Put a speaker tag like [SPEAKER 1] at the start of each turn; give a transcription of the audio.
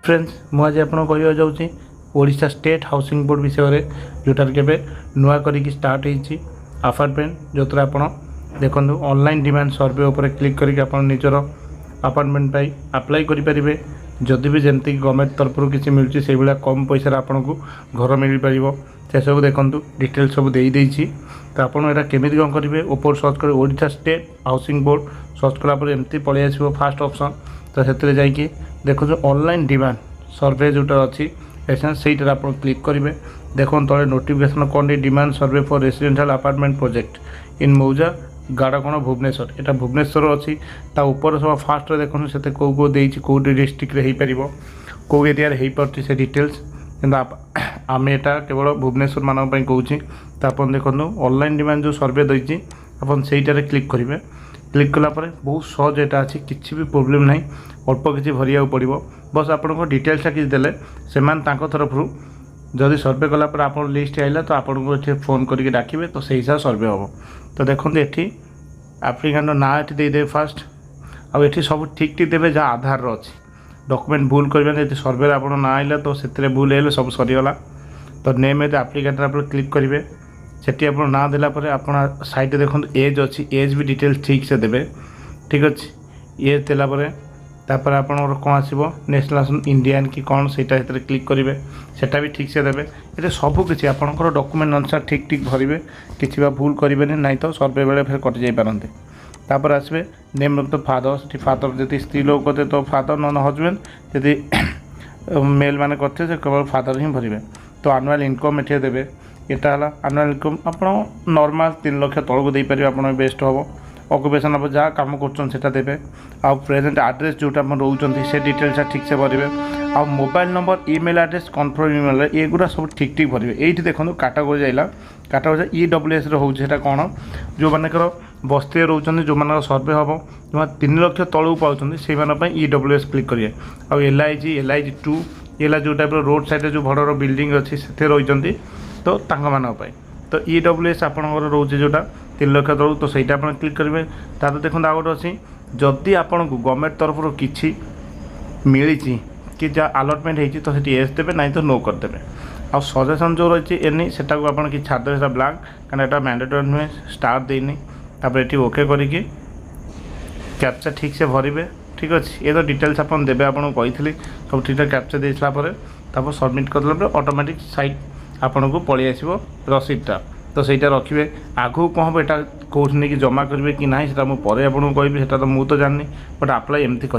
[SPEAKER 1] friends मुझे आपको कहवा जाऊँगी ओडिशा स्टेट हाउसिंग बोर्ड विषय जोटार के नुआ करी स्टार्ट होती अपार्टमेंट जो आप देखो ऑनलाइन डिमांड सर्वे उपर क्लिक करके आप निजर अपार्टमेंट पाई अप्लाई करेंगे जदि भी जमती गवर्नमेंट तरफ किसी मिलूँ से भाया कम पैसा आपन को घर मिल पार से सब देखूँ डिटेल सब देदेगी तो आपड़ यहाँ केमी कौन करेंगे ऊपर सर्च कर Odisha state housing board search कलापर एमती पलि आसो फास्ट ऑप्शन तो से जाकि देखो ऑनलाइन डिमांड सर्वे जोटा अच्छी से आप क्लिक करेंगे देखो तले नोटिफिकेशन कौन demand survey for residential apartment project in मौजा गाड़कण भुवनेश्वर यहाँ भुवनेश्वर अच्छी ऊपर सब फास्ट देखो से कौ कौ डिस्ट्रिक्ट हो पार कौ एरिया हो पार्टी से डिटेल्स कि आम यहाँ केवल भुवनेश्वर मानक कौच तो आप देखो ऑनलाइन डिमांड जो सर्वे देती आप क्लिक करेंगे क्लिक कलापर बहुत सहज यहाँ अच्छी किसी भी प्रोब्लेम ना अल्प किसी भरिया पड़ो बस आपको डिटेल्सटा किसी देले से तरफ जदि सर्वे कलापर आप लिस्ट आइला तो आपको ये फोन करके डाकिबे तो से हिसाब सर्वे हम तो देखो ये आप्लिकांट ना ये देदेवे फास्ट आठी सब ठीक ठीक देवे जहाँ आधार अच्छी डॉक्यूमेंट भूल करेंगे जो सर्वे आप ना आइला तो से भूल है सब सरीगला तो नेम ये आप्लिकांट आप क्लिक करेंगे सेठी आप ना देलापर आप साइड देखो एज अच्छी एज भी डिटेल्स ठीक से देवे ठीक अच्छे एज देलापर तापर आप कौन आसो नेशनल इंडियन कि कौन से क्लिक करेंगे सेटा भी ठीक से देवे ये सबकि आपंकर डॉक्यूमेंट अनुसार ठीक ठीक भरवे कि भूल करेंगे ना तो सर्वे बेले फिर कटि जाई पारते तापर आसवे name of the father father जब स्त्री लोग करते तो फादर नन हजबैंड जदि मेल मैंने करते से केवल फादर ही भरवे तो आनुआल इनकम ये देवे यहाँ है आनुआल इनकम आप नॉर्मल 3 लाख तौक दे पारे आप बेस्ट हम ऑक्युपेशन आप जहाँ कम कर देवे आ प्रेजेंट एड्रेस जोटा रोचे से डिटेल्स ठीक से भरवे आ mobile number email address confirm email एगुड़ा सब ठीक ठीक भरवे ये देखो कैटेगरी आइला कैटेगरी EWS रोचे कौन जो मानकर बस्ती रोचे जो मान सर्वे हम जो 3 लाख तौक पाँच से EWS क्लिक करेंगे आ LIG 2 ये जो टाइप रोड साइड जो बड़ बिल्डिंग अच्छी से रही तो तो EWS आपंकर रोचे जोटा 3 लाख तौक तो सहीटा आप क्लिक करेंगे तार देखो आ गए अच्छी जदि आपन को गवर्नमेंट तरफ किसी मिली कि जहाँ अलटमेंट होती तो ये एस देवे ना तो नो करदे आ सजेसन जो रही एनी से आप कि छाड़देवे से ब्लांक क्या यहाँ मैंडेटरी नुहे स्टार देनी ये ओके करके कैप्चा ठीक से भरवे ठीक अच्छे ये तो डिटेल्स आप देवे आपको कही सब ठीक ठाक कैप्चा दे सारापर सबमिट करदेला ऑटोमेटिक साइट आपन को पलि आसो रसीदटा तो सहीटा रखिए आगू कौन हम यहाँ कौन नहीं कि जमा करेंगे कि ना से मुझे आपको कहि तो मुझे तो जानी बट आप्लाय एमती